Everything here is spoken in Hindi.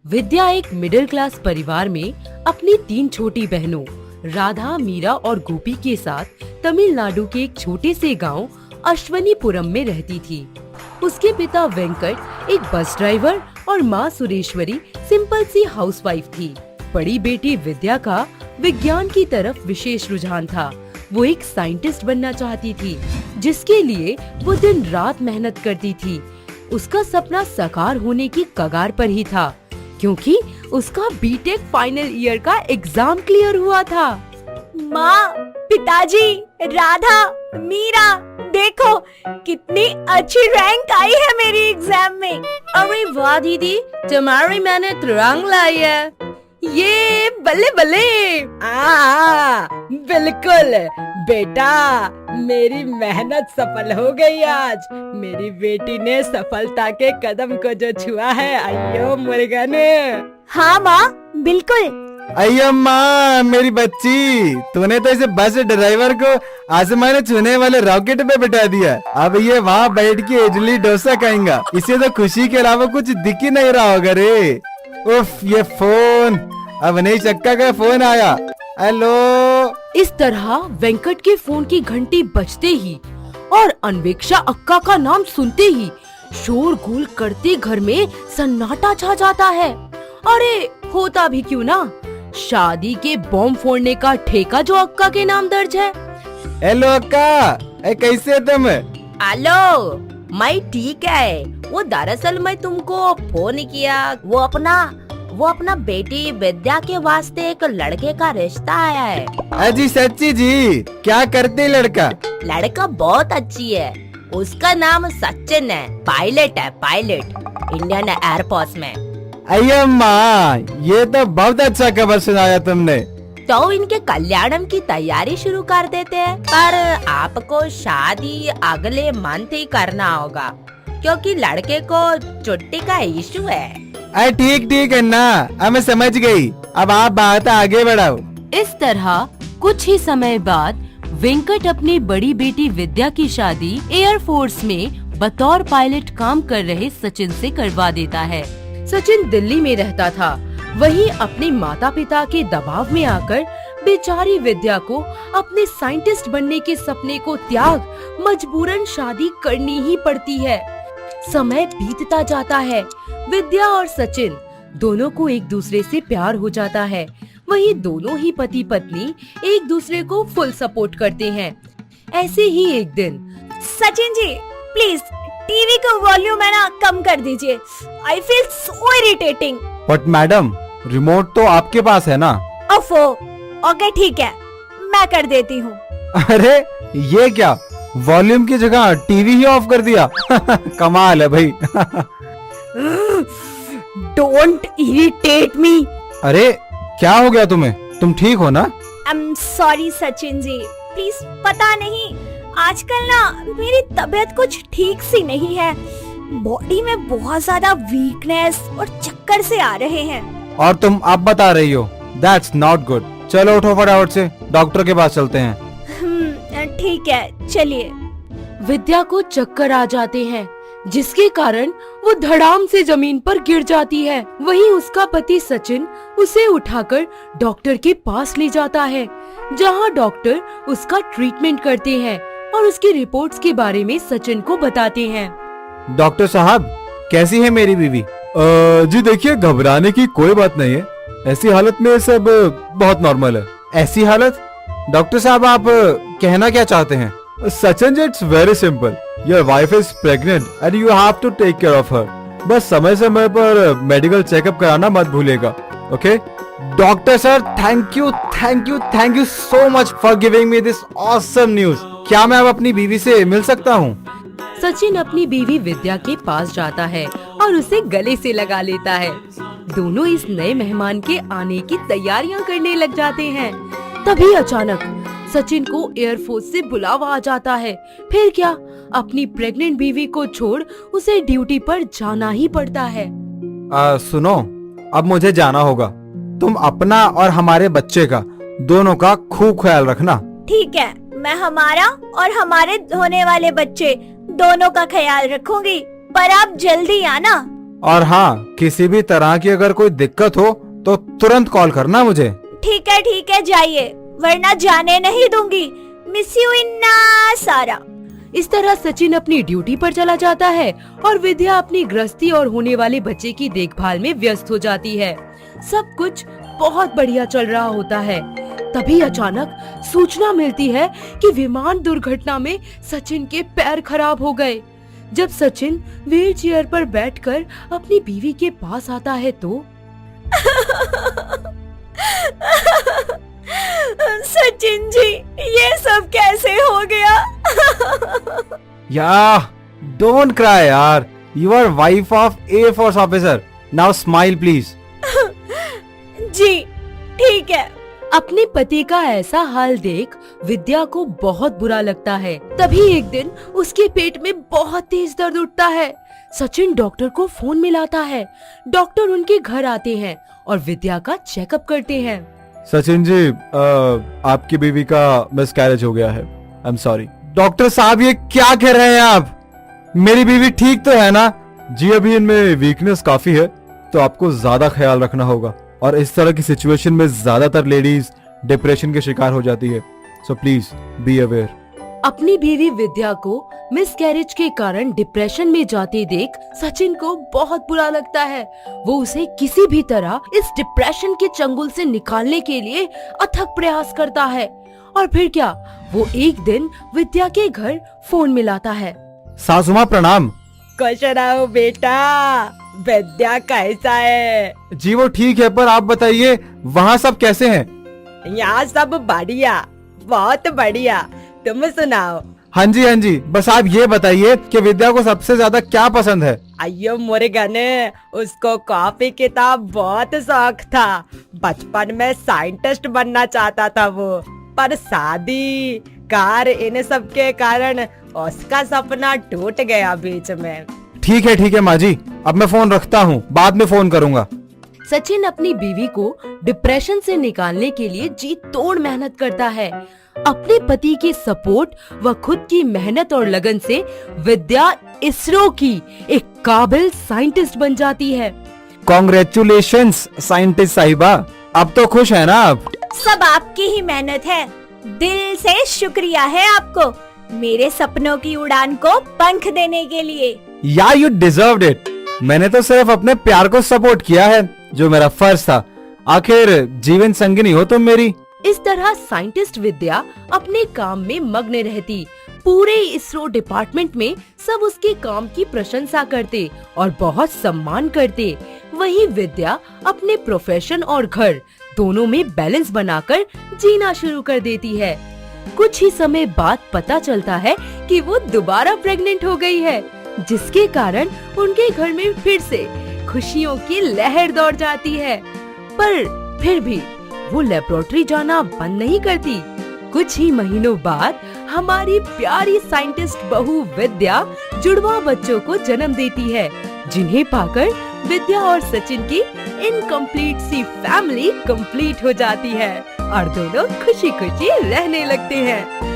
विद्या एक मिडिल क्लास परिवार में अपनी 3 छोटी बहनों राधा, मीरा और गोपी के साथ तमिलनाडु के एक छोटे से गांव अश्वनीपुरम में रहती थी। उसके पिता वेंकट एक बस ड्राइवर और माँ सुरेश्वरी सिंपल सी हाउसवाइफ थी। बड़ी बेटी विद्या का विज्ञान की तरफ विशेष रुझान था। वो एक साइंटिस्ट बनना चाहती थी, जिसके लिए वो दिन रात मेहनत करती थी। उसका सपना साकार होने की कगार पर ही था, क्योंकि उसका बीटेक फाइनल ईयर का एग्जाम क्लियर हुआ था। माँ, पिताजी, राधा, मीरा, देखो कितनी अच्छी रैंक आई है मेरी एग्जाम में। अरे वाह दीदी, तुम्हारी मेहनत रंग लाई है। ये बल्ले बल्ले। बिल्कुल बेटा, मेरी मेहनत सफल हो गई आज। मेरी बेटी ने सफलता के कदम को जो छुआ है, अयो मुर्गन। हाँ माँ, बिल्कुल। अय्यो माँ, मेरी बच्ची, तूने तो इसे बस ड्राइवर को आसमान छूने वाले रॉकेट पे बिठा दिया। अब ये वहाँ बैठ के इडली डोसा खाएगा। इसे तो खुशी के अलावा कुछ दिख ही नहीं रहा होगा रे। उफ, ये फोन, अब नहीं चक्का का फोन आया। हेलो। इस तरह वेंकट के फोन की घंटी बजते ही और अन्वेक्षा अक्का का नाम सुनते ही शोरगुल करते घर में सन्नाटा छा जाता है। अरे होता भी क्यों ना, शादी के बॉम्ब फोड़ने का ठेका जो अक्का के नाम दर्ज है। हेलो अक्का, कैसे तुम? हेलो, मैं ठीक है। वो दरअसल मैं तुमको फोन किया, वो अपना बेटी विद्या के वास्ते एक लड़के का रिश्ता आया है। अजी सच्ची जी? क्या करते लड़का? लड़का बहुत अच्छी है। उसका नाम सचिन है, पायलट इंडियन एयरफोर्स में। अय्या माँ, ये तो बहुत अच्छा खबर सुनाया तुमने। तो इनके कल्याणम की तैयारी शुरू कर देते हैं, पर आपको शादी अगले मंथ ही करना होगा, क्योंकि लड़के को छुट्टी का इशू है। अरे ठीक है ना, अब मैं समझ गई। अब आप बात आगे बढ़ाओ। इस तरह कुछ ही समय बाद वेंकट अपनी बड़ी बेटी विद्या की शादी एयरफोर्स में बतौर पायलट काम कर रहे सचिन से करवा देता है। सचिन दिल्ली में रहता था। वहीं अपने माता पिता के दबाव में आकर बेचारी विद्या को अपने साइंटिस्ट बनने के सपने को त्याग मजबूरन शादी करनी ही पड़ती है। समय बीतता जाता है। विद्या और सचिन दोनों को एक दूसरे से प्यार हो जाता है। वहीं दोनों ही पति पत्नी एक दूसरे को फुल सपोर्ट करते हैं। ऐसे ही एक दिन, सचिन जी, प्लीज टीवी का वॉल्यूम है ना कम कर दीजिए। I feel so irritating. But madam, remote तो आपके पास है ना? ओफो, ओके ठीक है, मैं कर देती हूँ। अरे ये क्या, वॉल्यूम की जगह टीवी ही ऑफ कर दिया। कमाल है भाई। Don't irritate me. अरे क्या हो गया तुम्हें? तुम ठीक हो ना? I am sorry Sachin ji, please, पता नहीं आजकल ना मेरी तबीयत कुछ ठीक सी नहीं है। बॉडी में बहुत ज्यादा वीकनेस और चक्कर से आ रहे हैं। और तुम अब बता रही हो? That's not good. चलो उठो फटाफट से, डॉक्टर के पास चलते हैं। ठीक है, चलिए। विद्या को चक्कर आ जाते हैं, जिसके कारण वो धड़ाम से जमीन पर गिर जाती है। वहीं उसका पति सचिन उसे उठाकर डॉक्टर के पास ले जाता है, जहां डॉक्टर उसका ट्रीटमेंट करते हैं और उसकी रिपोर्ट्स के बारे में सचिन को बताते हैं। डॉक्टर साहब, कैसी है मेरी बीवी? जी देखिए, घबराने की कोई बात नहीं है। ऐसी हालत में सब बहुत नॉर्मल है। ऐसी हालत? डॉक्टर साहब, आप कहना क्या चाहते हैं? Sachin ji, it's very simple. Your wife is pregnant and you have to take care of her. बस समय समय पर मेडिकल चेकअप कराना मत भूलिएगा, okay? Doctor sir, thank you so much for giving me this awesome news. क्या मैं अब अपनी बीवी से मिल सकता हूँ? सचिन अपनी बीवी विद्या के पास जाता है और उसे गले से लगा लेता है। दोनों इस नए मेहमान के आने की तैयारियां करने लग जाते हैं। तभी अचानक सचिन को एयरफोर्स से बुलावा आ जाता है। फिर क्या, अपनी प्रेग्नेंट बीवी को छोड़ उसे ड्यूटी पर जाना ही पड़ता है। सुनो, अब मुझे जाना होगा। तुम अपना और हमारे बच्चे का, दोनों का खूब ख्याल रखना। ठीक है, मैं हमारा और हमारे होने वाले बच्चे दोनों का ख्याल रखूंगी, पर आप जल्दी आना। और हाँ, किसी भी तरह की अगर कोई दिक्कत हो तो तुरंत कॉल करना मुझे। ठीक है जाइए, वरना जाने नहीं दूंगी। मिस यू इन्ना सारा। इस तरह सचिन अपनी ड्यूटी पर चला जाता है और विद्या अपनी गृहस्थी और होने वाले बच्चे की देखभाल में व्यस्त हो जाती है। सब कुछ बहुत बढ़िया चल रहा होता है। तभी अचानक सूचना मिलती है कि विमान दुर्घटना में सचिन के पैर खराब हो गए। जब सचिन व्हील चेयर पर बैठकर अपनी बीवी के पास आता है तो सचिन जी, ये सब कैसे हो गया? डोंट क्राई यार, you are wife of air force officer. Now smile please. जी ठीक है। अपने पति का ऐसा हाल देख विद्या को बहुत बुरा लगता है। तभी एक दिन उसके पेट में बहुत तेज दर्द उठता है। सचिन डॉक्टर को फोन मिलाता है। डॉक्टर उनके घर आते हैं और विद्या का चेकअप करते हैं। सचिन जी, आपकी बीवी का मिसकैरेज हो गया है। आई एम सॉरी। डॉक्टर साहब, ये क्या कह रहे हैं आप? मेरी बीवी ठीक तो है ना? जी, अभी इनमें वीकनेस काफी है, तो आपको ज्यादा ख्याल रखना होगा। और इस तरह की सिचुएशन में ज्यादातर लेडीज डिप्रेशन के शिकार हो जाती है, सो प्लीज बी अवेयर। अपनी बीवी विद्या को मिसकैरेज के कारण डिप्रेशन में जाते देख सचिन को बहुत बुरा लगता है। वो उसे किसी भी तरह इस डिप्रेशन के चंगुल से निकालने के लिए अथक प्रयास करता है। और फिर क्या, वो एक दिन विद्या के घर फोन मिलाता है। सासू माँ प्रणाम। खुश रहो बेटा, विद्या कैसा है? जी वो ठीक है, पर आप बताइए वहाँ सब कैसे हैं? यहाँ सब बढ़िया, बहुत बढ़िया। तुम सुनाओ। हाँ जी, बस आप ये बताइए कि विद्या को सबसे ज्यादा क्या पसंद है? अयो मुर्गन, उसको कॉपी किताब बहुत शौक था। बचपन में साइंटिस्ट बनना चाहता था वो, पर शादी कार इन सब के कारण उसका सपना टूट गया बीच में। ठीक है माँ जी, अब मैं फोन रखता हूँ, बाद में फोन करूँगा। सचिन अपनी बीवी को डिप्रेशन से निकालने के लिए जी तोड़ मेहनत करता है। अपने पति के सपोर्ट व खुद की मेहनत और लगन से विद्या इसरो की एक काबिल साइंटिस्ट बन जाती है। कॉन्ग्रेचुलेशंस साइंटिस्ट साहिबा, अब तो खुश है ना आप? सब आपकी ही मेहनत है। दिल से शुक्रिया है आपको, मेरे सपनों की उड़ान को पंख देने के लिए। या यू डिजर्व्ड इट। मैंने तो सिर्फ अपने प्यार को सपोर्ट किया है, जो मेरा फर्ज था। आखिर जीवन संगिनी हो तुम मेरी। इस तरह साइंटिस्ट विद्या अपने काम में मग्न रहती। पूरे इसरो डिपार्टमेंट में सब उसके काम की प्रशंसा करते और बहुत सम्मान करते। वहीं विद्या अपने प्रोफेशन और घर दोनों में बैलेंस बनाकर जीना शुरू कर देती है। कुछ ही समय बाद पता चलता है कि वो दोबारा प्रेग्नेंट हो गई है, जिसके कारण उनके घर में फिर से खुशियों की लहर दौड़ जाती है। पर फिर भी वो लेबोरेटरी जाना बंद नहीं करती। कुछ ही महीनों बाद हमारी प्यारी साइंटिस्ट बहू विद्या जुड़वा बच्चों को जन्म देती है, जिन्हें पाकर विद्या और सचिन की इनकम्प्लीट सी फैमिली कंप्लीट हो जाती है और दोनों खुशी खुशी रहने लगते हैं।